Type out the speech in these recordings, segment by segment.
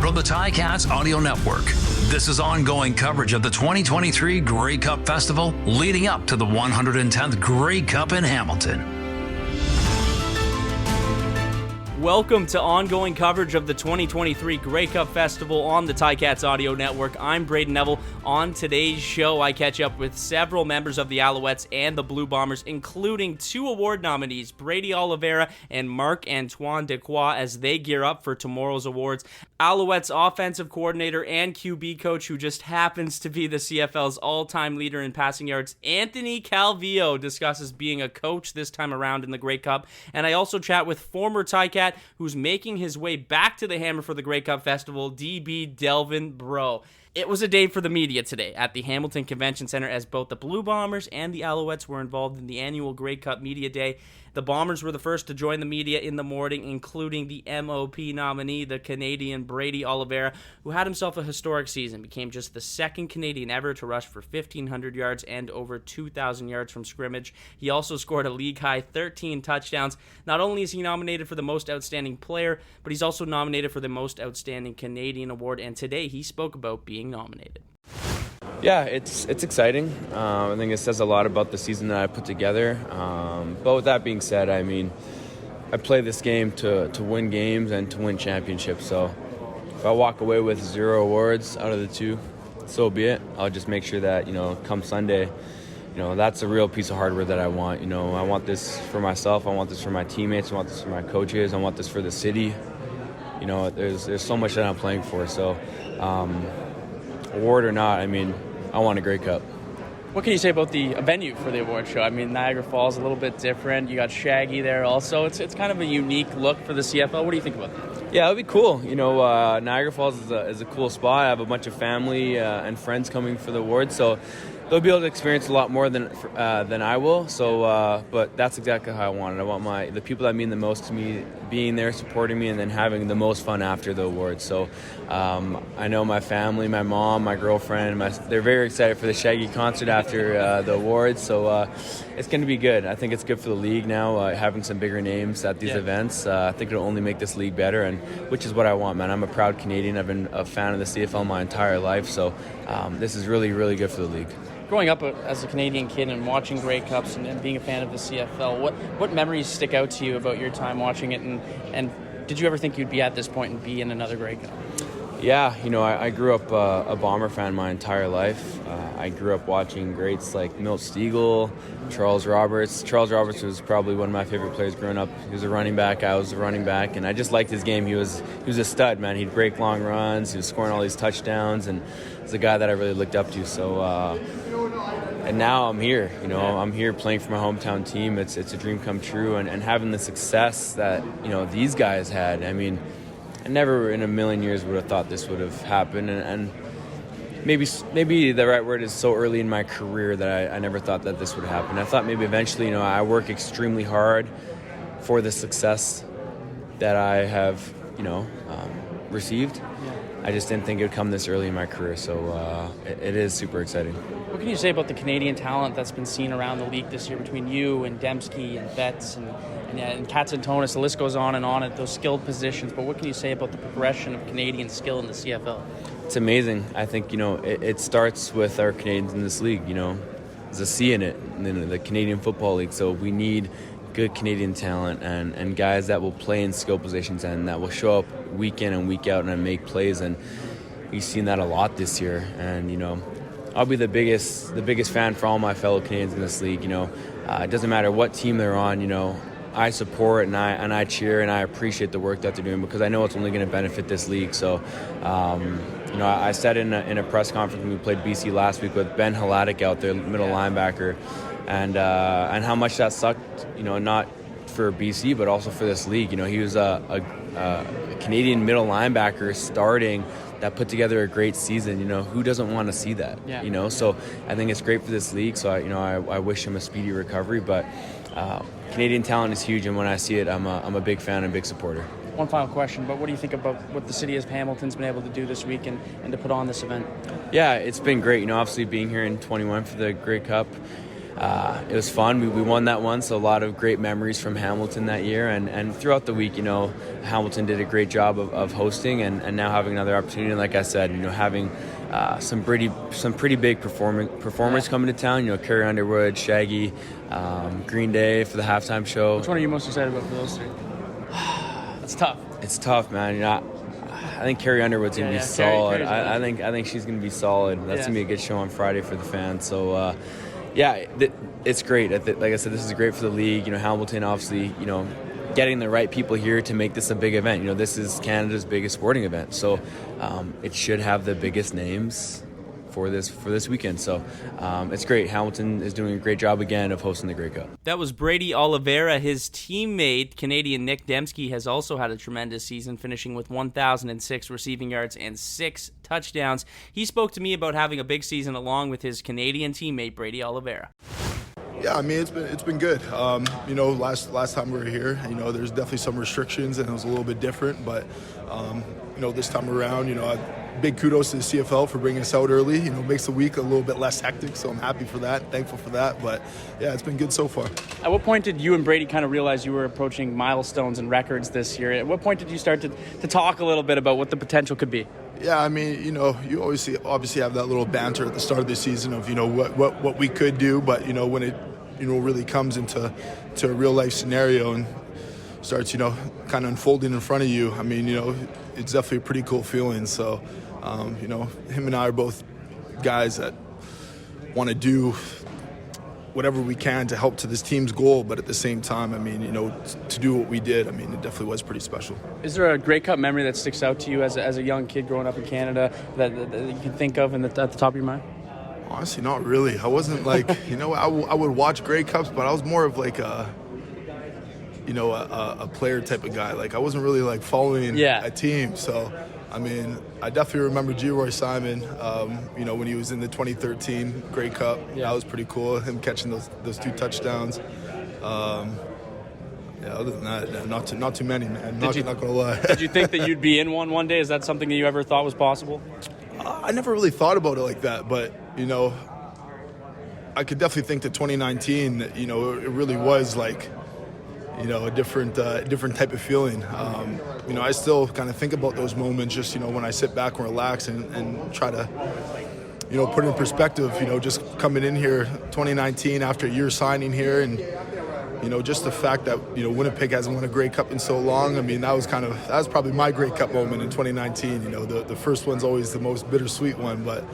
from the Ticat Audio Network. This is ongoing coverage of the 2023 Grey Cup Festival leading up to the 110th Grey Cup in Hamilton. Welcome to ongoing coverage of the 2023 Grey Cup Festival on the Ticats Audio Network. I'm Brady Neville. On today's show, I catch up with several members of the Alouettes and the Blue Bombers, including two award nominees, Brady Oliveira and Marc-Antoine Dequoy, as they gear up for tomorrow's awards. Alouettes offensive coordinator and QB coach, who just happens to be the CFL's all-time leader in passing yards, Anthony Calvillo, discusses being a coach this time around in the Grey Cup. And I also chat with former Ticat who's making his way back to the Hammer for the Grey Cup Festival, DB Delvin Breaux. It was a day for the media today at the Hamilton Convention Center as both the Blue Bombers and the Alouettes were involved in the annual Grey Cup Media Day. The Bombers were the first to join the media in the morning, including the MOP nominee, the Canadian Brady Oliveira, who had himself a historic season, became just the second Canadian ever to rush for 1,500 yards and over 2,000 yards from scrimmage. He also scored a league-high 13 touchdowns. Not only is he nominated for the Most Outstanding Player, but he's also nominated for the Most Outstanding Canadian Award, and today he spoke about being nominated. Yeah, it's exciting. I think it says a lot about the season that I put together. But with that being said, I mean, I play this game to win games and to win championships. So if I walk away with 0 awards out of the 2, so be it. I'll just make sure that, come Sunday, that's a real piece of hardware that I want. I want this for myself. I want this for my teammates. I want this for my coaches. I want this for the city. There's so much that I'm playing for. So award or not, I mean, I want a Grey Cup. What can you say about the venue for the award show? I mean, Niagara Falls is a little bit different. You got Shaggy there also. It's kind of a unique look for the CFL. What do you think about that? Yeah, it would be cool. Niagara Falls is a cool spot. I have a bunch of family and friends coming for the award, so they'll be able to experience a lot more than I will. So, but that's exactly how I want it. I want the people that mean the most to me being there, supporting me, and then having the most fun after the awards. So, I know my family, my mom, my girlfriend, they're very excited for the Shaggy concert after the awards. So, it's going to be good. I think it's good for the league now, having some bigger names at these events. I think it'll only make this league better, and which is what I want, man. I'm a proud Canadian. I've been a fan of the CFL my entire life. So, this is really, really good for the league. Growing up as a Canadian kid and watching Grey Cups and being a fan of the CFL, what memories stick out to you about your time watching it, and did you ever think you'd be at this point and be in another Grey Cup? Yeah, I grew up a Bomber fan my entire life. I grew up watching greats like Milt Stegall, Charles Roberts. Charles Roberts was probably one of my favorite players growing up. He was a running back, I was a running back, and I just liked his game. He was a stud, man. He'd break long runs, he was scoring all these touchdowns, and he's a guy that I really looked up to. So, and now I'm here, I'm here playing for my hometown team. It's a dream come true, and having the success that, these guys had. I mean, I never in a million years would have thought this would have happened, and maybe the right word is so early in my career that I never thought that this would happen. I thought maybe eventually, I work extremely hard for the success that I have, received. Yeah. I just didn't think it would come this early in my career, so it is super exciting. What can you say about the Canadian talent that's been seen around the league this year between you and Demski and Betts and Katsantonis? The list goes on at those skilled positions, but what can you say about the progression of Canadian skill in the CFL? It's amazing. I think, it starts with our Canadians in this league, there's a C in it, in the Canadian Football League, so we need good Canadian talent and guys that will play in skill positions and that will show up week in and week out and make plays, and we've seen that a lot this year. And I'll be the biggest fan for all my fellow Canadians in this league. It doesn't matter what team they're on. I support and I cheer and I appreciate the work that they're doing because I know it's only going to benefit this league. So, I said in a press conference when we played BC last week with Ben Hladek out there, middle linebacker, and how much that sucked. Not for BC but also for this league. He was a Canadian middle linebacker starting that put together a great season. Who doesn't want to see that? Yeah. So I think it's great for this league. So I wish him a speedy recovery. But Canadian talent is huge, and when I see it, I'm a big fan and big supporter. One final question, but what do you think about what the city of Hamilton's been able to do this week and to put on this event? Yeah, it's been great. Obviously being here in 21 for the Grey Cup. it was fun. We won that one, so a lot of great memories from Hamilton that year. And throughout the week, Hamilton did a great job of hosting, and now having another opportunity. And like I said, having some pretty big performers coming to town. Carrie Underwood, Shaggy, Green Day for the halftime show. Which one are you most excited about for those three? It's tough. It's tough, man. I think Carrie Underwood's gonna be solid. I think she's gonna be solid. That's gonna be a good show on Friday for the fans. So it's great. Like I said, this is great for the league. Hamilton obviously, getting the right people here to make this a big event. This is Canada's biggest sporting event, so it should have the biggest names for this weekend. So it's great. Hamilton is doing a great job again of hosting the Grey Cup. That was Brady Oliveira. His teammate, Canadian Nic Demski, has also had a tremendous season, finishing with 1,006 receiving yards and 6 touchdowns. He spoke to me about having a big season along with his Canadian teammate, Brady Oliveira. Yeah, I mean, it's been good. Last time we were here, there's definitely some restrictions and it was a little bit different. But, this time around, big kudos to the CFL for bringing us out early. Makes the week a little bit less hectic, so I'm happy for that, thankful for that. But, yeah, it's been good so far. At what point did you and Brady kind of realize you were approaching milestones and records this year? At what point did you start to talk a little bit about what the potential could be? Yeah, I mean, you always obviously have that little banter at the start of the season of, what we could do. But, when it, really comes into a real life scenario and starts, kind of unfolding in front of you, I mean, it's definitely a pretty cool feeling. So, him and I are both guys that want to do whatever we can to help to this team's goal. But at the same time, I mean, to do what we did, I mean, it definitely was pretty special. Is there a Grey Cup memory that sticks out to you as a young kid growing up in Canada that you can think of at the top of your mind? Honestly, not really. I wasn't like, I would watch Grey Cups, but I was more of like a player type of guy. Like, I wasn't really like following a team. So, I mean, I definitely remember G-Roy Simon, when he was in the 2013 Grey Cup. Yeah. That was pretty cool, him catching those 2 touchdowns. Other than that, not too many, man. Not gonna lie. Did you think that you'd be in one day? Is that something that you ever thought was possible? I never really thought about it like that, but I could definitely think that 2019, it really was like, a different type of feeling. I still kind of think about those moments just, when I sit back and relax and try to, put in perspective, just coming in here 2019 after a year signing here and, just the fact that, Winnipeg hasn't won a Grey Cup in so long. I mean, that was probably my Grey Cup moment in 2019. The first one's always the most bittersweet one, but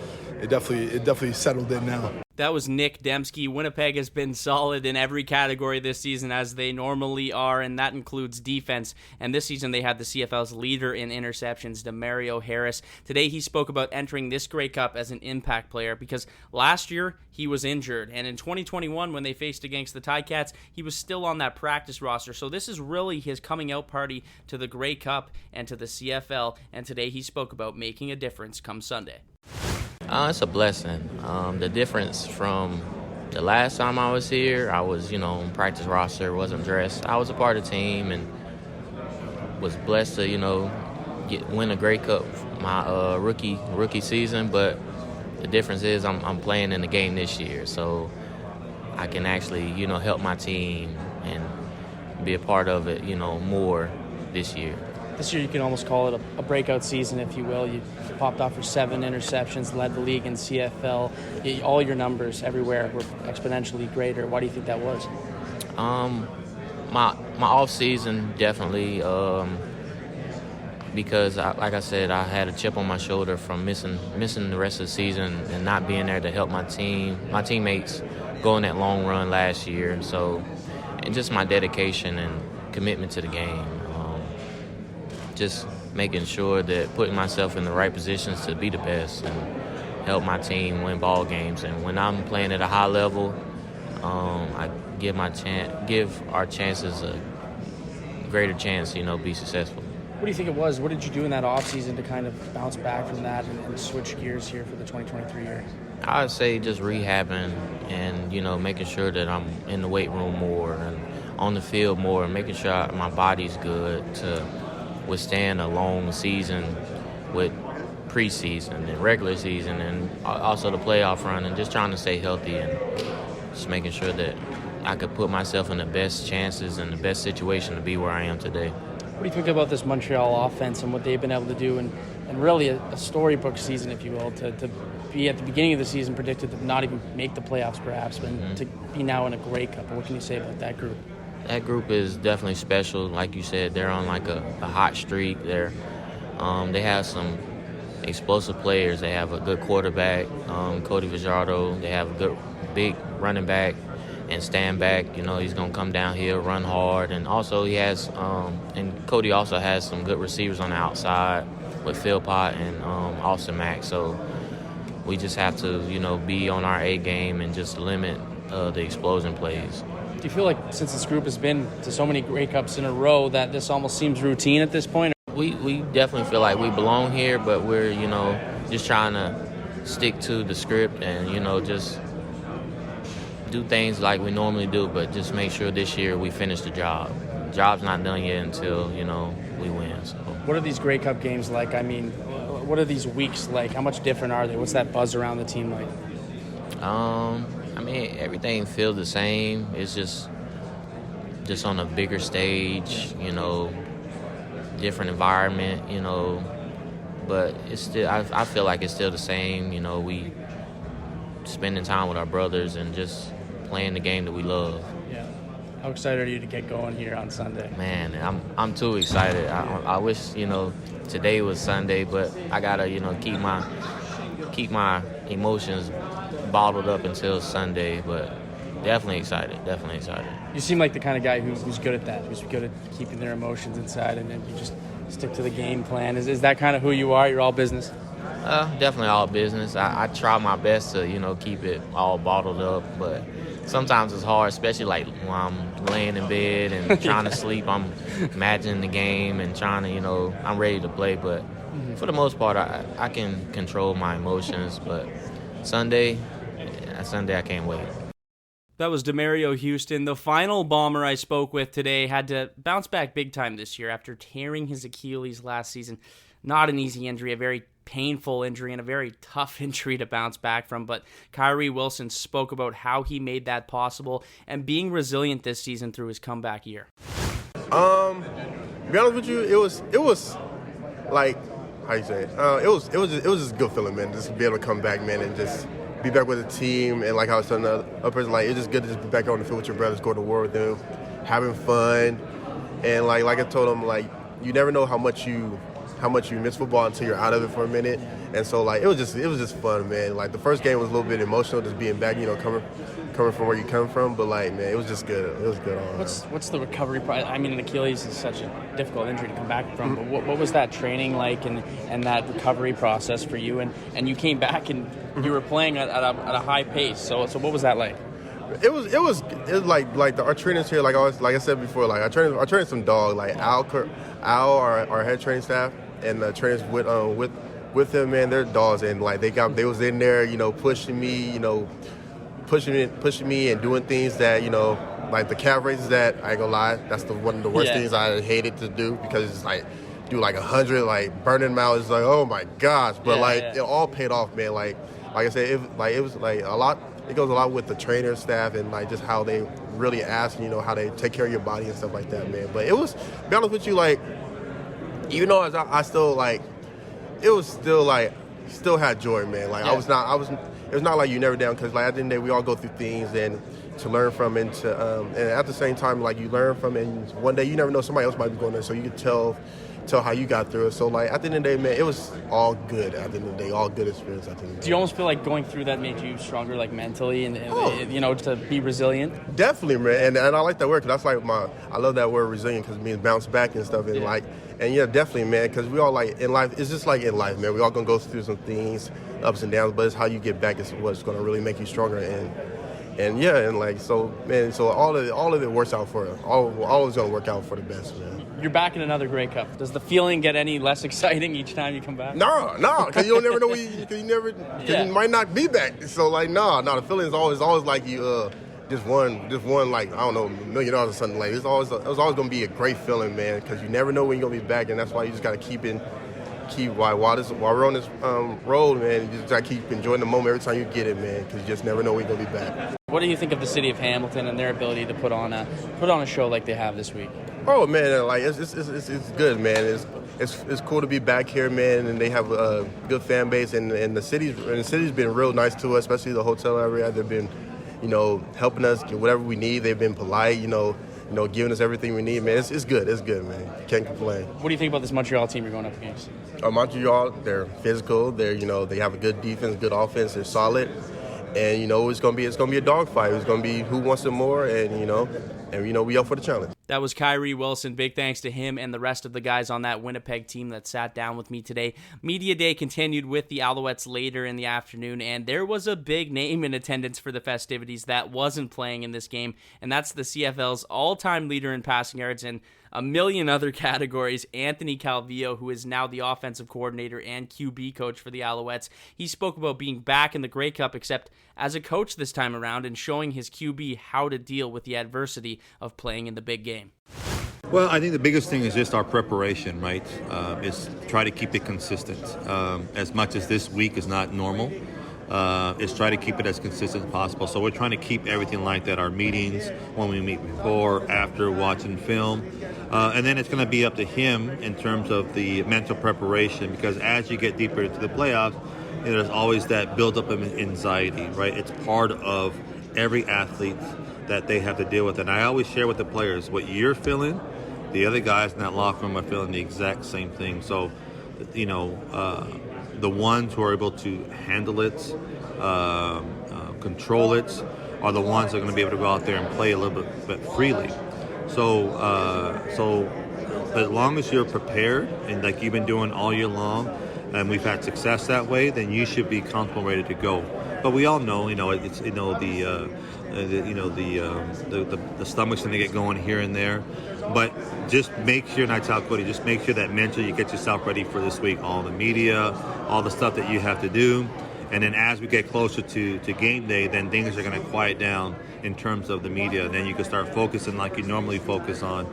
it definitely settled in now. That was Nic Demski. Winnipeg has been solid in every category this season, as they normally are, and that includes defense. And this season they had the CFL's leader in interceptions, Demerio Harris. Today he spoke about entering this Grey Cup as an impact player because last year he was injured. And in 2021, when they faced against the Ticats, he was still on that practice roster. So this is really his coming out party to the Grey Cup and to the CFL. And today he spoke about making a difference come Sunday. It's a blessing. The difference from the last time I was here, I was, on practice roster, wasn't dressed. I was a part of the team and was blessed to, win a Grey Cup my rookie season. But the difference is I'm playing in the game this year, so I can actually, help my team and be a part of it, more this year. This year you can almost call it a breakout season, if you will. You popped off for 7 interceptions, led the league in CFL. All your numbers everywhere were exponentially greater. Why do you think that was? My off season definitely, because like I said, I had a chip on my shoulder from missing the rest of the season and not being there to help my teammates go on that long run last year. So, and just my dedication and commitment to the game. Just making sure that putting myself in the right positions to be the best and help my team win ball games. And when I'm playing at a high level, I give our chances a greater chance, be successful. What do you think it was? What did you do in that offseason to kind of bounce back from that and switch gears here for the 2023 year? I would say just rehabbing and, making sure that I'm in the weight room more and on the field more and making sure my body's good to withstand a long season with preseason and regular season and also the playoff run and just trying to stay healthy and just making sure that I could put myself in the best chances and the best situation to be where I am today. What do you think about this Montreal offense and what they've been able to do, and really a storybook season, if you will, to be at the beginning of the season predicted to not even make the playoffs perhaps, but to be now in a Grey Cup? What can you say about that group? That group is definitely special. Like you said, they're on like a hot streak. They have some explosive players. They have a good quarterback, Cody Fajardo. They have a good big running back, and Stanback. He's going to come downhill, run hard, and also he has and Cody also has some good receivers on the outside with Philpott and Austin Mack. So we just have to be on our A game and just limit the explosion plays. Do you feel like since this group has been to so many Grey Cups in a row that this almost seems routine at this point? We definitely feel like we belong here, but we're, just trying to stick to the script and, just do things like we normally do, but just make sure this year we finish the job. The job's not done yet until, we win. So. What are these Grey Cup games like? I mean, what are these weeks like? How much different are they? What's that buzz around the team like? Everything feels the same. It's just on a bigger stage, different environment, but it's still, I feel like it's still the same. We spending time with our brothers and just playing the game that we love. Yeah. How excited are you to get going here on Sunday? Man, I'm too excited. I wish, today was Sunday, but I gotta, keep my emotions bottled up until Sunday, but definitely excited. You seem like the kind of guy who's good at that, who's good at keeping their emotions inside, and then you just stick to the game plan. Is that kind of who you are? You're all business? Definitely all business. I try my best to, keep it all bottled up, but sometimes it's hard, especially like when I'm laying in bed and trying to sleep. I'm imagining the game and trying to, I'm ready to play, but for the most part, I can control my emotions, but Sunday I can't wait. That was Demerio Houston. The final Bomber I spoke with today had to bounce back big time this year after tearing his Achilles last season. Not an easy injury, a very painful injury and a very tough injury to bounce back from, but Kyrie Wilson spoke about how he made that possible and being resilient this season through his comeback year. To be honest with you, it was like, how you say it? It was just a good feeling, man, just to be able to come back, man, and just be back with the team. And like I was telling the other person, like, it's just good to just be back on the field with your brothers, going to war with them, having fun. And like I told them, like, you never know how much you miss football until you're out of it for a minute. And so, like, it was just fun, man. Like, the first game was a little bit emotional, just being back, coming from where you come from. But, like, man, it was just good. It was good all around. What's the recovery process? I mean, an Achilles is such a difficult injury to come back from. But what was that training like and that recovery process for you? And you came back and you were playing at a high pace. So what was that like? It was like our trainers here, like I said before, like I trained some dogs, like Al, our head training staff, and the trainers with them, man, they're dogs, and like they was in there, pushing me, pushing me and doing things that, like the calf raises that, I ain't gonna lie, that's one of the worst things I hated to do, because it's like do like 100, like burning mouth, it's like, oh my gosh, but it all paid off, man. Like I said, it was like a lot. It goes a lot with the trainer staff and like just how they really ask, how they take care of your body and stuff like that, man. But it was, to be honest with you, like, even though I still like, it was still like, still had joy, man. Like it was not like you never down, because like at the end of the day, we all go through things and to learn from and at the same time, like you learn from it, and one day you never know, somebody else might be going there, so you can tell how you got through it. So like at the end of the day, man, it was all good. At the end of the day, all good experience. At the end of the day. Do you almost feel like going through that made you stronger, like mentally, and to be resilient? Definitely, man. And I like that word, because that's like I love that word, resilient, because it means bounce back and stuff. And definitely, man, because we all like in life. It's just like in life, man. We all gonna go through some things, ups and downs, but it's how you get back is what's gonna really make you stronger. So all of it works out for all is gonna work out for the best, man. You're back in another Grey Cup. Does the feeling get any less exciting each time you come back? No, because you don't never know you might not be back. So like, the feeling is always like you just won like, I don't know, $1 million or something. Like it was always gonna be a great feeling, man, because you never know when you're gonna be back, and that's why you just gotta keep keep while we're on this road, man. You just gotta keep enjoying the moment every time you get it, man, because you just never know when you're gonna be back. What do you think of the city of Hamilton and their ability to put on a show like they have this week? Oh man, like it's good, man. It's cool to be back here, man, and they have a good fan base, and the city's been real nice to us, especially the hotel area. They've been, helping us get whatever we need. They've been polite, giving us everything we need, man. It's good, man. Can't complain. What do you think about this Montreal team you're going up against? Montreal, they're physical. They have a good defense, good offense. They're solid, and it's gonna be a dogfight. It's gonna be who wants it more, and we up for the challenge. That was Kyrie Wilson. Big thanks to him and the rest of the guys on that Winnipeg team that sat down with me today. Media Day continued with the Alouettes later in the afternoon, and there was a big name in attendance for the festivities that wasn't playing in this game, and that's the CFL's all-time leader in passing yards and a million other categories, Anthony Calvillo, who is now the offensive coordinator and QB coach for the Alouettes. He spoke about being back in the Grey Cup, except as a coach this time around, and showing his QB how to deal with the adversity of playing in the big game. Well, I think the biggest thing is just our preparation, right? Is try to keep it consistent. As much as this week is not normal, is try to keep it as consistent as possible. So we're trying to keep everything like that. Our meetings, when we meet before, after, watching film. And then it's going to be up to him in terms of the mental preparation, because as you get deeper into the playoffs, there's always that buildup of anxiety, right? It's part of every athlete that they have to deal with. And I always share with the players what you're feeling, the other guys in that locker room are feeling the exact same thing. So, the ones who are able to handle it, control it, are the ones that are going to be able to go out there and play a little bit freely. So as long as you're prepared and like you've been doing all year long, and we've had success that way, then you should be comfortable, ready to go. But we all know, it's the stomach's going to get going here and there. But just make sure, and I tell Cody, just make sure that mentally you get yourself ready for this week. All the media, all the stuff that you have to do. And then as we get closer to game day, then things are going to quiet down in terms of the media. Then you can start focusing like you normally focus on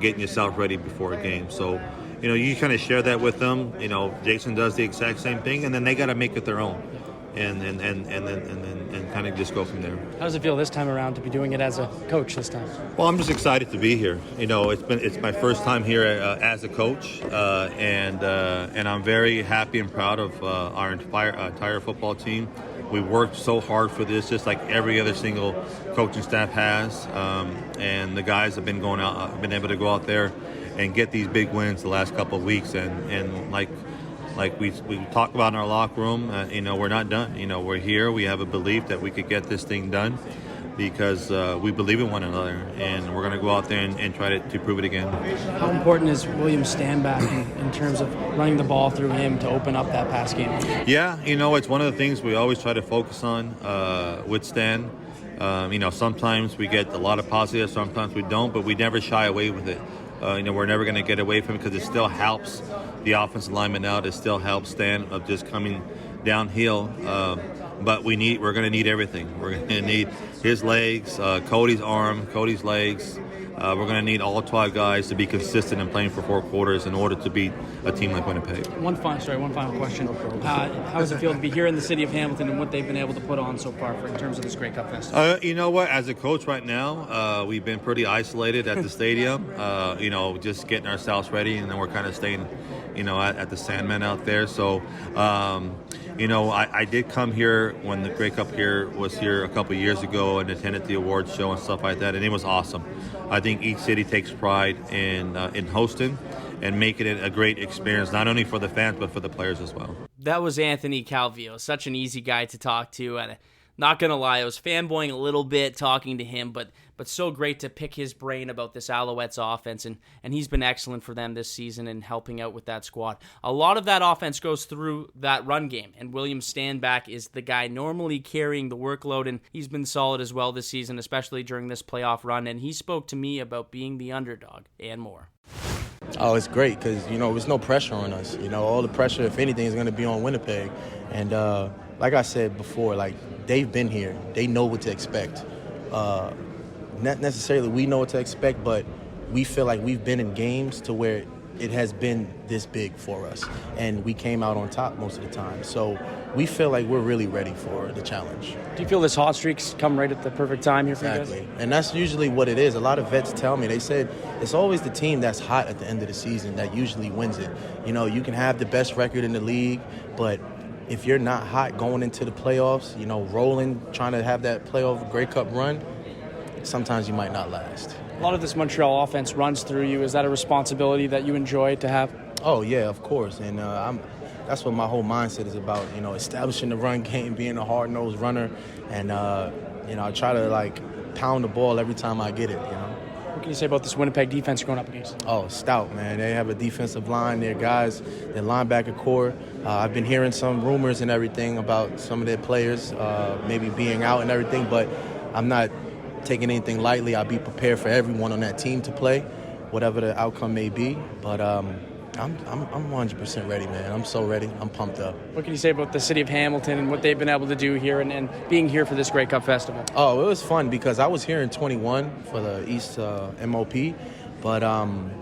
getting yourself ready before a game. So, you kind of share that with them. Jason does the exact same thing, and then they got to make it their own. And then kind of just go from there. How does it feel this time around to be doing it as a coach this time? Well, I'm just excited to be here. It's my first time here as a coach, and I'm very happy and proud of our entire football team. We worked so hard for this, just like every other single coaching staff has, and the guys have been been able to go out there and get these big wins the last couple of weeks, and like we talk about in our locker room, we're not done. We're here. We have a belief that we could get this thing done because we believe in one another, and we're going to go out there and try to prove it again. How important is William Stanback in terms of running the ball through him to open up that pass game? Yeah, it's one of the things we always try to focus on with Stan. Sometimes we get a lot of positives, sometimes we don't, but we never shy away with it. We're never going to get away from it because it still helps the offensive lineman out. It still helps Stan of just coming downhill. But we're going to need everything. We're going to need his legs, Cody's arm, Cody's legs. We're going to need all 12 guys to be consistent in playing for 4 quarters in order to beat a team like Winnipeg. One final question. How does it feel to be here in the city of Hamilton and what they've been able to put on so far in terms of this Grey Cup Festival? You know what? As a coach right now, we've been pretty isolated at the stadium, just getting ourselves ready, and then we're kind of staying, at the Sandman out there. So, I did come here when the Grey Cup here was here a couple of years ago and attended the awards show and stuff like that, and it was awesome. I think each city takes pride in hosting and making it a great experience, not only for the fans, but for the players as well. That was Anthony Calvillo, such an easy guy to talk to, and not going to lie, I was fanboying a little bit talking to him, but so great to pick his brain about this Alouettes offense, and he's been excellent for them this season in helping out with that squad. A lot of that offense goes through that run game, and William Stanback is the guy normally carrying the workload, and he's been solid as well this season, especially during this playoff run, and he spoke to me about being the underdog and more. Oh, it's great because, there's no pressure on us. All the pressure, if anything, is going to be on Winnipeg. And like I said before, they've been here. They know what to expect. Not necessarily we know what to expect, but we feel like we've been in games to where it has been this big for us, and we came out on top most of the time. So we feel like we're really ready for the challenge. Do you feel this hot streaks come right at the perfect time here for you guys? Exactly, and that's usually what it is. A lot of vets tell me, they said it's always the team that's hot at the end of the season that usually wins it. You know, you can have the best record in the league, but if you're not hot going into the playoffs, you know, rolling, trying to have that playoff Grey Cup run, sometimes you might not last. A lot of this Montreal offense runs through you. Is that a responsibility that you enjoy to have? Oh, yeah, of course. And that's what my whole mindset is about, you know, establishing the run game, being a hard-nosed runner. And, you know, I try to, like, pound the ball every time I get it, you know. What can you say about this Winnipeg defense you're going up against? Oh, stout, man. They have a defensive line. They're guys, their linebacker core. I've been hearing some rumors and everything about some of their players maybe being out and everything, but I'm not taking anything lightly. I'll be prepared for everyone on that team to play, whatever the outcome may be. But I'm 100% ready, man. I'm so ready. I'm pumped up. What can you say about the city of Hamilton and what they've been able to do here and being here for this Grey Cup Festival? Oh, it was fun because I was here in 21 for the East MOP. But,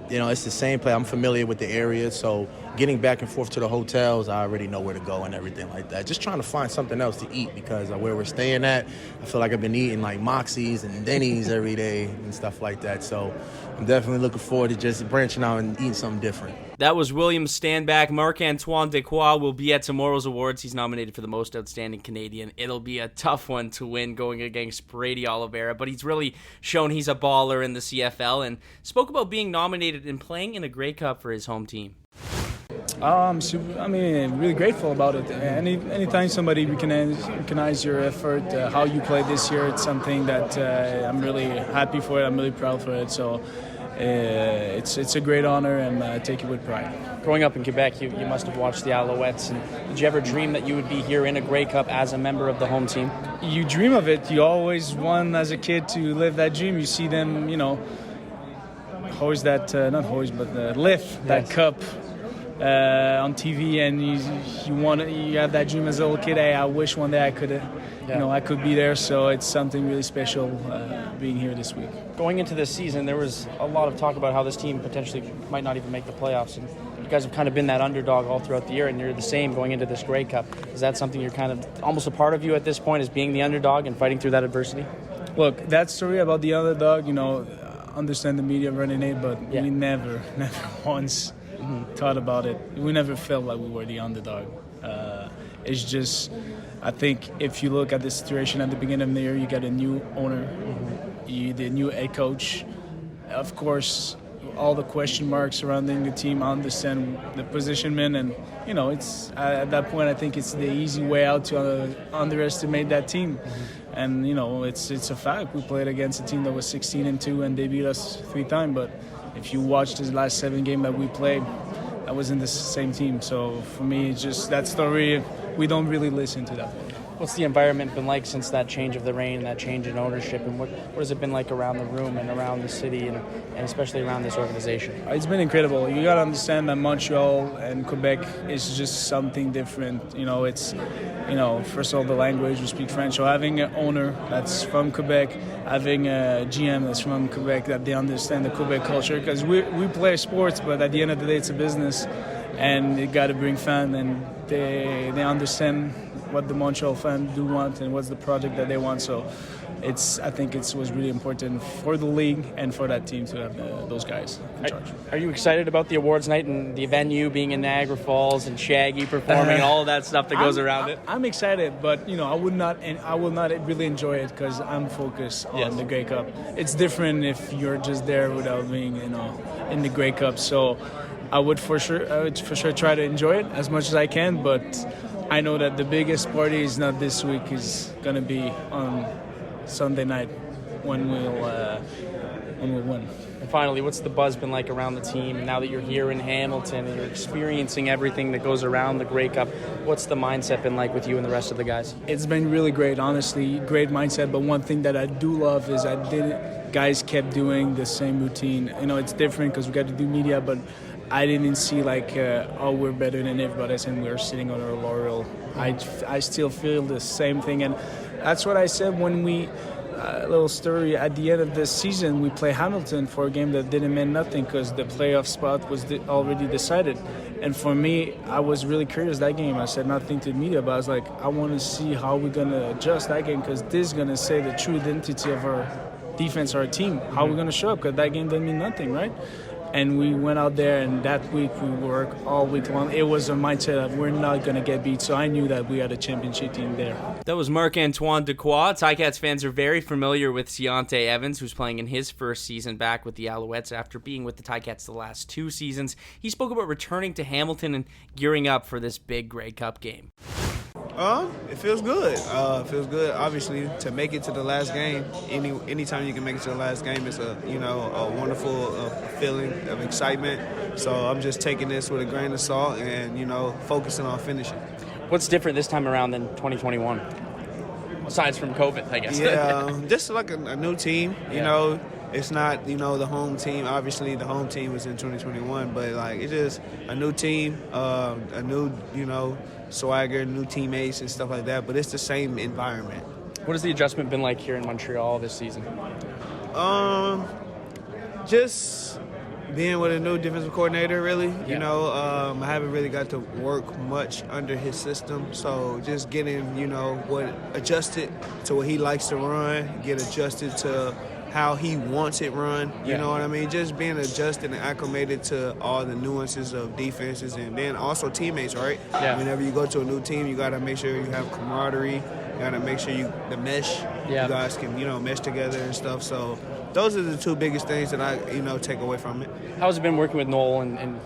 you know, it's the same play. I'm familiar with the area, so getting back and forth to the hotels, I already know where to go and everything like that. Just trying to find something else to eat because where we're staying at, I feel like I've been eating like Moxie's and Denny's every day and stuff like that. So I'm definitely looking forward to just branching out and eating something different. That was William Stanback. Marc-Antoine Dequoy will be at tomorrow's awards. He's nominated for the Most Outstanding Canadian. It'll be a tough one to win going against Brady Oliveira, but he's really shown he's a baller in the CFL and spoke about being nominated and playing in a Grey Cup for his home team. Really grateful about it. Anytime somebody recognize your effort, how you played this year, it's something that I'm really happy for it. I'm really proud for it. So it's a great honor, and I take it with pride. Growing up in Quebec, you must have watched the Alouettes. And did you ever dream that you would be here in a Grey Cup as a member of the home team? You dream of it. You always want, as a kid, to live that dream. You see them, you know, lift that cup on TV, and you have that dream as a little kid. Hey, I wish one day I could, I could be there. So it's something really special being here this week. Going into this season, there was a lot of talk about how this team potentially might not even make the playoffs, and you guys have kind of been that underdog all throughout the year, and you're the same going into this Grey Cup. Is that something you're kind of almost a part of you at this point, is being the underdog and fighting through that adversity? Look, that story about the underdog, understand the media running it, but we never once thought about it. We never felt like we were the underdog. It's just, I think if you look at the situation at the beginning of the year, you got a new owner, the new head coach. Of course, all the question marks surrounding the team. I understand the positionment, and it's at that point I think it's the easy way out to underestimate that team. And it's a fact. We played against a team that was 16-2, and they beat us 3 times. But if you watch the last 7 games that we played, that wasn't the same team. So for me, it's just that story. We don't really listen to that one. What's the environment been like since that change of the reign, that change in ownership, and what has it been like around the room and around the city and especially around this organization? It's been incredible. You got to understand that Montreal and Quebec is just something different. It's, first of all, the language, we speak French. So having an owner that's from Quebec, having a GM that's from Quebec, that they understand the Quebec culture, because we play sports, but at the end of the day, it's a business, and you got to bring fans, and they understand what the Montreal fans do want and what's the project that they want. So I think it was really important for the league and for that team to have those guys in charge. Are you excited about the awards night and the venue being in Niagara Falls and Shaggy performing and all of that stuff that goes around it? I'm excited, but I will not really enjoy it because I'm focused on the Grey Cup. It's different if you're just there without being in the Grey Cup. So I would for sure try to enjoy it as much as I can, but I know that the biggest party is not this week. Is going to be on Sunday night when we'll win. And finally, what's the buzz been like around the team now that you're here in Hamilton and you're experiencing everything that goes around the Grey Cup? What's the mindset been like with you and the rest of the guys? It's been really great, honestly, great mindset. But one thing that I do love is guys kept doing the same routine. It's different because we got to do media, but I didn't see we're better than everybody else and we're sitting on our laurel. I still feel the same thing, and that's what I said when we a little story. At the end of this season, we play Hamilton for a game that didn't mean nothing because the playoff spot was already decided. And for me, I was really curious that game. I said nothing to the media, but I was like, I want to see how we're going to adjust that game because this is going to say the true identity of our defense, our team, how we're going to show up because that game didn't mean nothing, right? And we went out there, and that week we worked all week long. It was a mindset of we're not going to get beat, so I knew that we had a championship team there. That was Marc-Antoine Dequoy. Ticats fans are very familiar with Ciante Evans, who's playing in his first season back with the Alouettes after being with the Ticats the last 2 seasons. He spoke about returning to Hamilton and gearing up for this big Grey Cup game. It feels good. It feels good, obviously, to make it to the last game. Anytime you can make it to the last game, it's a wonderful feeling of excitement. So I'm just taking this with a grain of salt and focusing on finishing. What's different this time around than 2021? Aside from COVID, I guess. Yeah, just like a new team. You know, it's not the home team. Obviously, the home team was in 2021, but it's just a new team, a new swagger, new teammates and stuff like that, but it's the same environment. What has the adjustment been like here in Montreal this season? Just being with a new defensive coordinator, really. I haven't really got to work much under his system, so just getting, adjusted to what he likes to run, get adjusted to how he wants it run, you know what I mean? Just being adjusted and acclimated to all the nuances of defenses and then also teammates, right? Yeah. Whenever you go to a new team, you got to make sure you have camaraderie. You got to make sure the mesh, you guys can, mesh together and stuff. So those are the 2 biggest things that I, take away from it. How's it been working with Noel and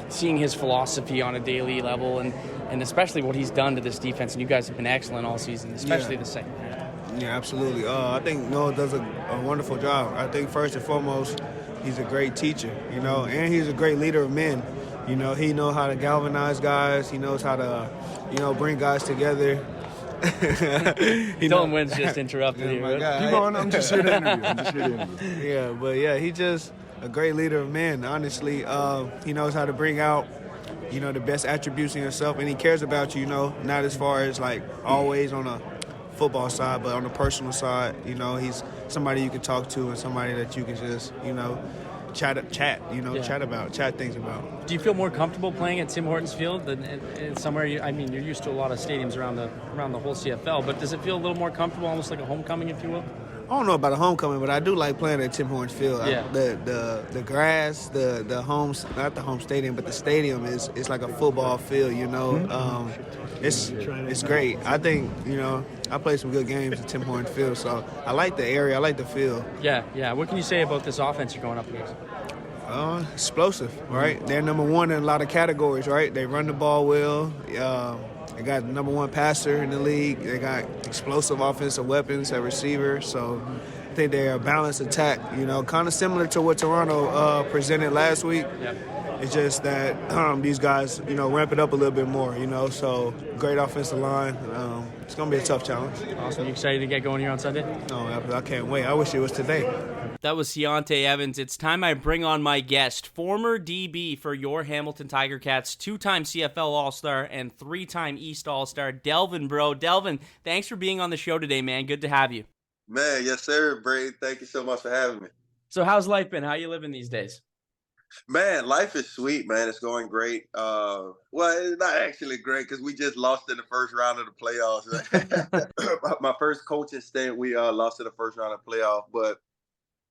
seeing his philosophy on a daily level and especially what he's done to this defense? And you guys have been excellent all season, especially the second half. Yeah, absolutely. I think Noah does a wonderful job. I think first and foremost, he's a great teacher, and he's a great leader of men. He knows how to galvanize guys. He knows how to, bring guys together. Dylan Wynn's just interrupted you. Keep on. I'm just here to interview. Yeah, he's just a great leader of men, honestly. He knows how to bring out, the best attributes in yourself, and he cares about you, not as far as, always on a football side, but on the personal side, he's somebody you can talk to and somebody that you can just, chat things about. Do you feel more comfortable playing at Tim Hortons Field than somewhere? You're used to a lot of stadiums around the whole CFL, but does it feel a little more comfortable, almost like a homecoming, if you will? I don't know about a homecoming, but I do like playing at Tim Hortons Field. Yeah. The grass, the home, not the home stadium, but the stadium is like a football field. It's great. I think I played some good games at Tim Hortons Field, so I like the area. I like the field. Yeah. What can you say about this offense you're going up against? Explosive, right? They're number 1 in a lot of categories, right? They run the ball well. They got the number 1 passer in the league. They got explosive offensive weapons at receiver. So I think they're a balanced attack, kind of similar to what Toronto presented last week. Yeah. It's just that these guys, ramp it up a little bit more, So great offensive line. It's going to be a tough challenge. Awesome. You excited to get going here on Sunday? No, I can't wait. I wish it was today. That was Ciante Evans. It's time I bring on my guest, former DB for your Hamilton Tiger Cats, 2-time CFL All-Star and 3-time East All-Star, Delvin Breaux. Delvin, thanks for being on the show today, man. Good to have you. Man, yes, sir, Brady. Thank you so much for having me. So how's life been? How you living these days? Man, life is sweet, man. It's going great. Well, it's not actually great because we just lost in the first round of the playoffs. My first coaching stint, we lost in the first round of the playoff. But,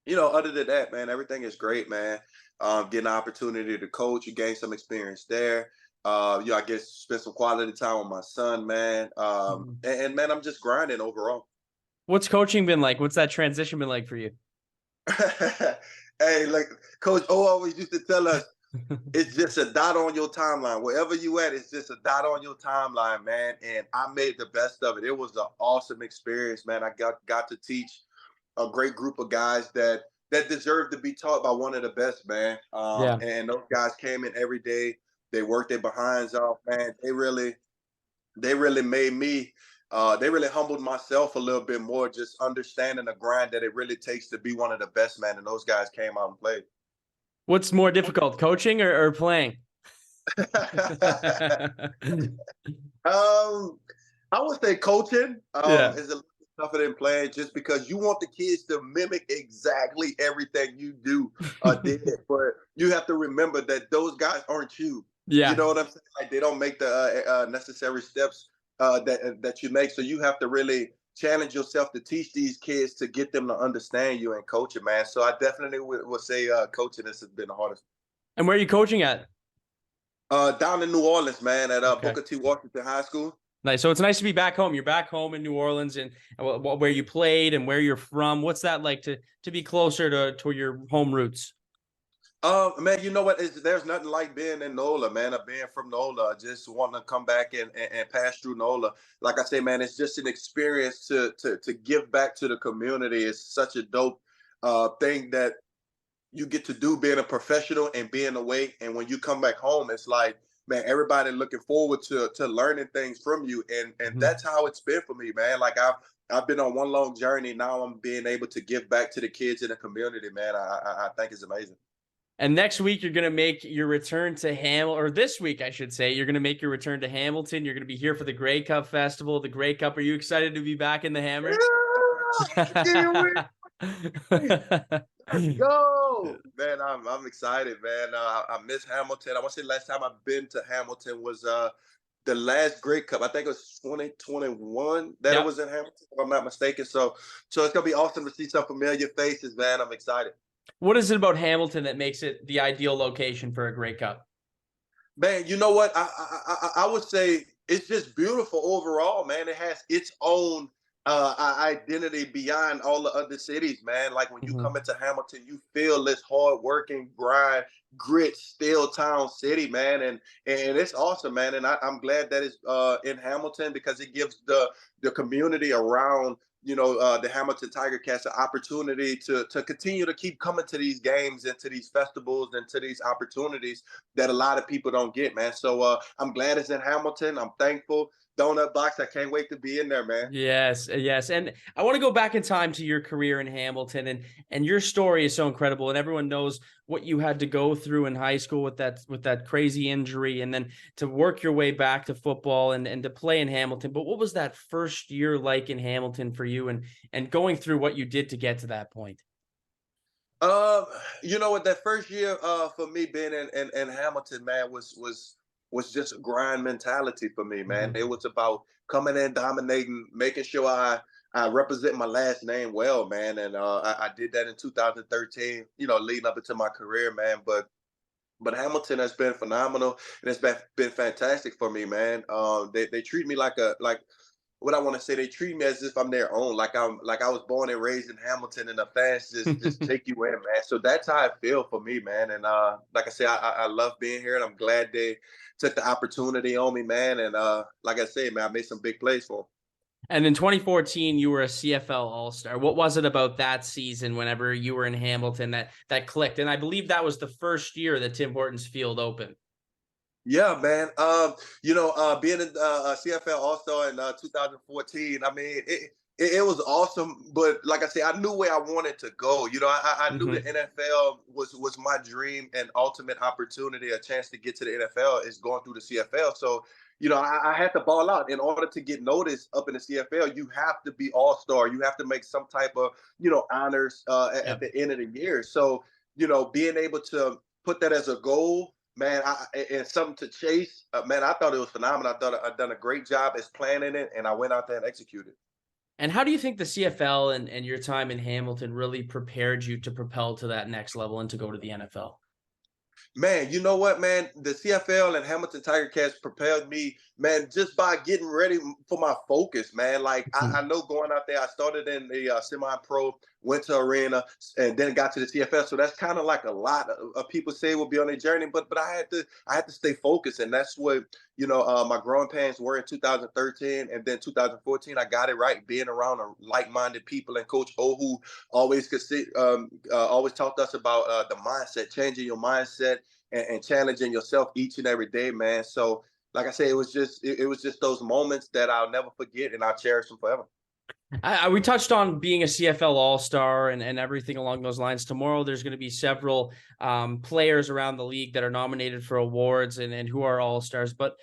other than that, man, everything is great, man. Getting an opportunity to coach, you gain some experience there. I guess spend some quality time with my son, man. And man, I'm just grinding overall. What's coaching been like? What's that transition been like for you? Hey, like Coach O always used to tell us, it's just a dot on your timeline. Wherever you at, it's just a dot on your timeline, man. And I made the best of it. It was an awesome experience, man. I got to teach a great group of guys that deserve to be taught by one of the best, man. And those guys came in every day. They worked their behinds off, man. They really made me. They really humbled myself a little bit more, just understanding the grind that it really takes to be one of the best, man. And those guys came out and played. What's more difficult, coaching or playing? I would say coaching is a little tougher than playing just because you want the kids to mimic exactly everything you do did. But you have to remember that those guys aren't you. Yeah. You know what I'm saying? Like they don't make the necessary steps that you make. So you have to really challenge yourself to teach these kids to get them to understand you and coach it, man. So I definitely would say coaching this has been the hardest. And where are you coaching at? Down in New Orleans, man, at Okay. Booker T. Washington High School. Nice. So it's nice to be back home. You're back home in New Orleans, and where you played and where you're from. What's that like to be closer to your home roots? Man, you know what? There's nothing like being in NOLA, man. Or being from NOLA, just wanting to come back and pass through NOLA. Like I say, man, it's just an experience to give back to the community. It's such a dope thing that you get to do being a professional and being away. And when you come back home, it's like, man, everybody looking forward to learning things from you. And that's how it's been for me, man. Like I've been on one long journey. Now I'm being able to give back to the kids in the community, man. I think it's amazing. And next week, you're going to make your return to Hamilton, or this week, I should say, you're going to make your return to Hamilton. You're going to be here for the Grey Cup Festival, the Grey Cup. Are you excited to be back in the Hammer? Let's go, man. I'm excited, man. I miss Hamilton. I want to say last time I've been to Hamilton was the last Grey Cup. I think it was 2021 that it was in Hamilton, if I'm not mistaken. So it's gonna be awesome to see some familiar faces, man. I'm excited. What is it about Hamilton that makes it the ideal location for a Grey Cup? Man, you know what? I would say it's just beautiful overall, man. It has its own identity beyond all the other cities, man. Like when you come into Hamilton, you feel this hard-working, grind, grit, steel town city, man. And it's awesome, man. And I'm glad that it's in Hamilton because it gives the community around the Hamilton Tiger Cats an opportunity to continue to keep coming to these games and to these festivals and to these opportunities that a lot of people don't get, man. So I'm glad it's in Hamilton. I'm thankful. Donut Box, I can't wait to be in there, man. Yes. And I want to go back in time to your career in Hamilton, and your story is so incredible, and everyone knows what you had to go through in high school with that crazy injury, and then to work your way back to football and to play in Hamilton. But what was that first year like in Hamilton for you, and going through what you did to get to that point? You know what, that first year for me being in Hamilton, man, was just a grind mentality for me, man. It was about coming in, dominating, making sure I represent my last name well, man. And I did that in 2013, leading up into my career, man. But Hamilton has been phenomenal, and it's been fantastic for me, man. They treat me like what I want to say, they treat me as if I'm their own, like I was born and raised in Hamilton, and the fans just take you in, man. So that's how I feel for me, man. And like I say, I love being here, and I'm glad they took the opportunity on me, man. And like I said, man, I made some big plays for them. And in 2014, you were a CFL All-Star. What was it about that season whenever you were in Hamilton that clicked? And I believe that was the first year that Tim Hortons Field opened. Yeah, man. Being a CFL All-Star in 2014, I mean, it was awesome. But like I said, I knew where I wanted to go. I knew the NFL was my dream and ultimate opportunity. A chance to get to the NFL is going through the CFL. So, I had to ball out. In order to get noticed up in the CFL, you have to be All-Star. You have to make some type of, honors at the end of the year. So, being able to put that as a goal, man, and something to chase, man, I thought it was phenomenal. I thought I'd done a great job as planning it, and I went out there and executed. And how do you think the CFL and your time in Hamilton really prepared you to propel to that next level and to go to the NFL? Man, you know what, man? The CFL and Hamilton Tiger Cats propelled me, man, just by getting ready for my focus, man. Like, I know going out there, I started in the semi-pro, went to arena, and then got to the CFL. So that's kind of like a lot of people say will be on their journey, but I had to stay focused, and that's what my growing pains were in 2013, and then 2014 I got it right, being around like-minded people, and Coach O, who always always talked to us about the mindset, changing your mindset and challenging yourself each and every day, man. So like I say, it was just those moments that I'll never forget, and I'll cherish them forever. We touched on being a CFL All-Star and everything along those lines. Tomorrow, there's going to be several players around the league that are nominated for awards and who are All-Stars. But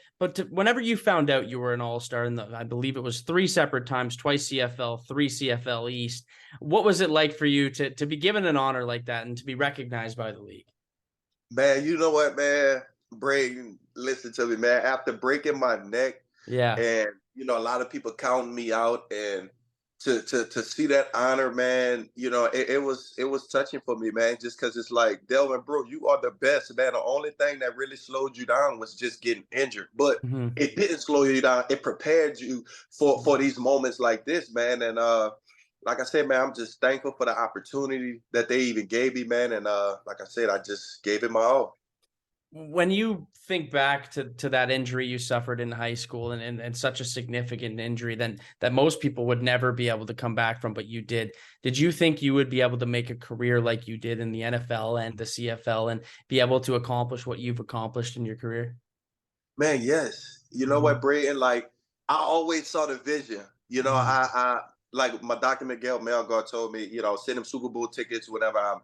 whenever you found out you were an All-Star, and I believe it was 3 separate times, twice CFL, 3 CFL East, what was it like for you to be given an honor like that and to be recognized by the league? Man, you know what, man? Brayden, listen to me, man. After breaking my neck, Yeah. and a lot of people counting me out, and to see that honor, man, it was touching for me, man, just because it's like, Delvin Breaux, you are the best, man. The only thing that really slowed you down was just getting injured, but it didn't slow you down. It prepared you for these moments like this, man. And like I said, man, I'm just thankful for the opportunity that they even gave me, man. And like I said, I just gave it my all. When you think back to that injury you suffered in high school and such a significant injury then that most people would never be able to come back from, but you did you think you would be able to make a career like you did in the NFL and the CFL and be able to accomplish what you've accomplished in your career? Man, yes. You know what, Brayden? Like, I always saw the vision. I like my Dr. Miguel Melgar told me, send him Super Bowl tickets whenever I,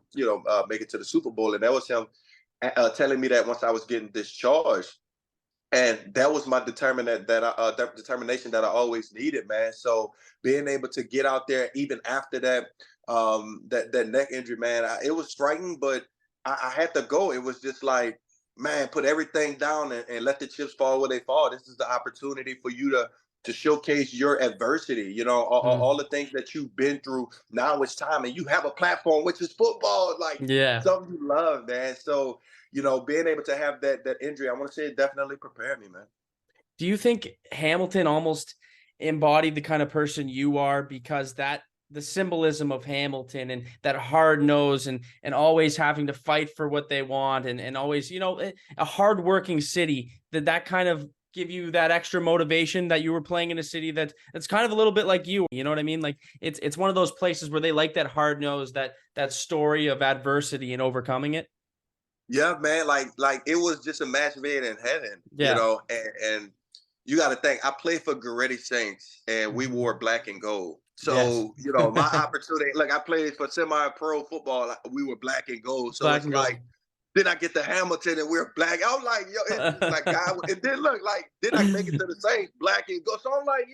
make it to the Super Bowl. And that was him telling me that once I was getting discharged. And that was my determination that I always needed, man. So being able to get out there even after that, that neck injury, man, it was striking, but I had to go. It was just like, man, put everything down and let the chips fall where they fall. This is the opportunity for you to showcase your adversity, all the things that you've been through. Now it's time, and you have a platform, which is football, like something you love, man. So, being able to have that injury, I want to say it definitely prepared me, man. Do you think Hamilton almost embodied the kind of person you are, because the symbolism of Hamilton and that hard nose and always having to fight for what they want and always, a hardworking city, that kind of give you that extra motivation that you were playing in a city that's kind of a little bit like you know what I mean? Like it's one of those places where they like that hard nose, that story of adversity and overcoming it. Yeah, man. Like it was just a match made in heaven, and you got to think, I played for Goretti Saints and we wore black and gold. So, my opportunity, like I played for semi-pro football, we were black and gold. So it's like, then I get to Hamilton and we're black. I was like, it's like, God, it didn't look like, then I make it to the Saints, black and gold. So I'm like,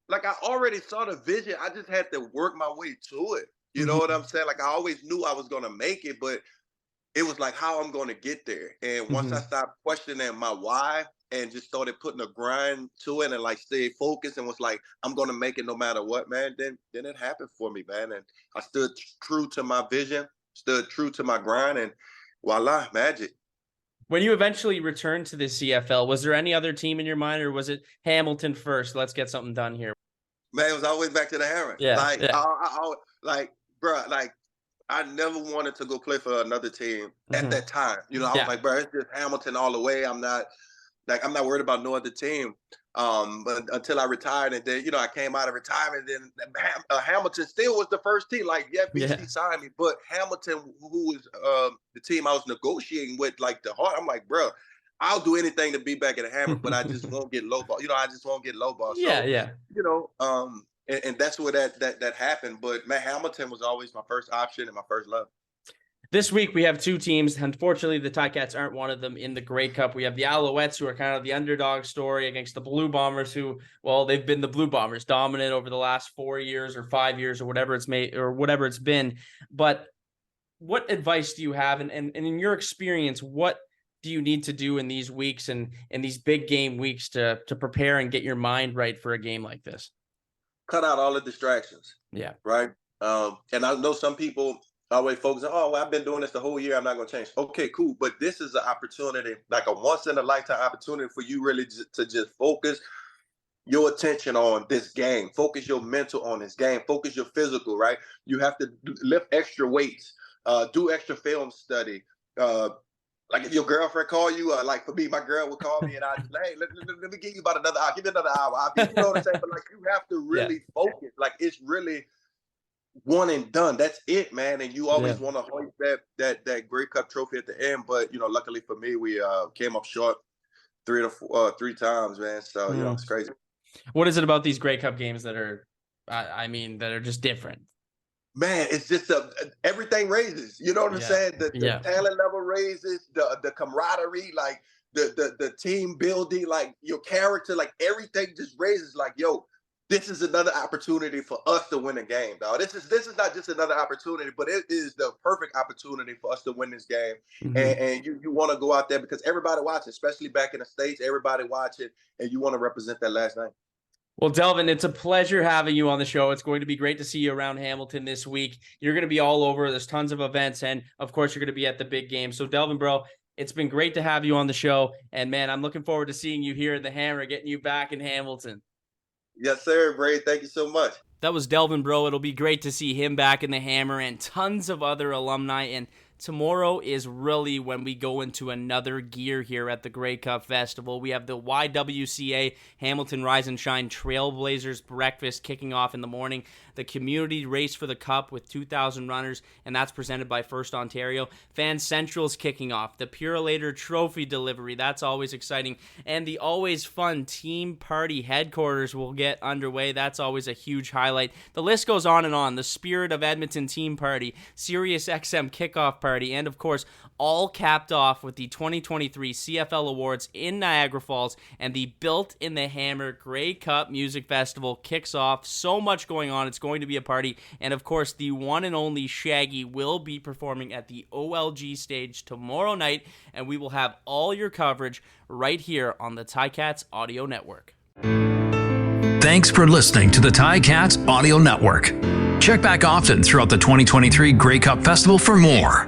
like I already saw the vision. I just had to work my way to it. You know what I'm saying? Like I always knew I was going to make it, but it was like how I'm going to get there. And once I stopped questioning my why and just started putting a grind to it and like stay focused and was like, I'm going to make it no matter what, man, then it happened for me, man. And I stood true to my vision, stood true to my grind, and voila, magic. When you eventually returned to the CFL, was there any other team in your mind, or was it Hamilton first? Let's get something done here. Man, it was always back to the Hammer. I never wanted to go play for another team at that time. I was like, bro, it's just Hamilton all the way. I'm not worried about no other team. But until I retired, and then, I came out of retirement, then Hamilton still was the first team. Like, BC signed me, but Hamilton, who was the team I was negotiating with, like the heart, I'm like, bro, I'll do anything to be back at the Hammer, but I just won't get low ball. I just won't get low ball. So, and that's where that happened. But man, Hamilton was always my first option and my first love. This week we have 2 teams. Unfortunately, the Ticats aren't one of them in the Grey Cup. We have the Alouettes, who are kind of the underdog story, against the Blue Bombers, who, well, they've been the Blue Bombers, dominant over the last 4 years or 5 years or whatever it's been. But what advice do you have? And in your experience, what do you need to do in these weeks and in these big game weeks to prepare and get your mind right for a game like this? Cut out all the distractions. Yeah. Right. And I know some people always focus on, oh, well, I've been doing this the whole year, I'm not going to change. Okay, cool. But this is an opportunity, like a once in a lifetime opportunity for you really to just focus your attention on this game. Focus your mental on this game. Focus your physical, right? You have to lift extra weights, do extra film study. Like if your girlfriend call you, like for me, my girl would call me and I'd say, hey, let me give you about another hour. Give me another hour. You know what I'm saying? But like you have to really focus. Like it's really one and done. That's it, man. And you always want to hoist that Grey Cup trophy at the end. But, luckily for me, we came up short 3 times, man. So, it's crazy. What is it about these Grey Cup games that are I mean, that are just different. Man, it's just everything raises. You know what I'm saying? The talent level raises, the camaraderie, like the team building, like your character, like everything just raises. Like, yo, this is another opportunity for us to win a game, dog. This is not just another opportunity, but it is the perfect opportunity for us to win this game. Mm-hmm. And you want to go out there because everybody watching, especially back in the States, everybody watching, and you want to represent that last name. Well, Delvin, it's a pleasure having you on the show. It's going to be great to see you around Hamilton this week. You're going to be all over. There's tons of events, and of course, you're going to be at the big game. So, Delvin Breaux, it's been great to have you on the show. And man, I'm looking forward to seeing you here at the Hammer, getting you back in Hamilton. Yes, sir, Brady. Thank you so much. That was Delvin Breaux. It'll be great to see him back in the Hammer and tons of other alumni. And tomorrow is really when we go into another gear here at the Grey Cup Festival. We have the YWCA Hamilton Rise and Shine Trailblazers breakfast kicking off in the morning. The community race for the cup with 2,000 runners, and that's presented by First Ontario. Fan Central's kicking off. The Purelator Trophy delivery, that's always exciting. And the always fun Team Party headquarters will get underway. That's always a huge highlight. The list goes on and on. The Spirit of Edmonton Team Party, Sirius XM Kickoff Party, and of course, all capped off with the 2023 CFL Awards in Niagara Falls, and the Built in the Hammer Grey Cup Music Festival kicks off. So much going on. It's going to be a party. And of course, the one and only Shaggy will be performing at the OLG stage tomorrow night, and we will have all your coverage right here on the Ticats Audio Network. Thanks for listening to the Ticats Audio Network. Check back often throughout the 2023 Grey Cup Festival for more.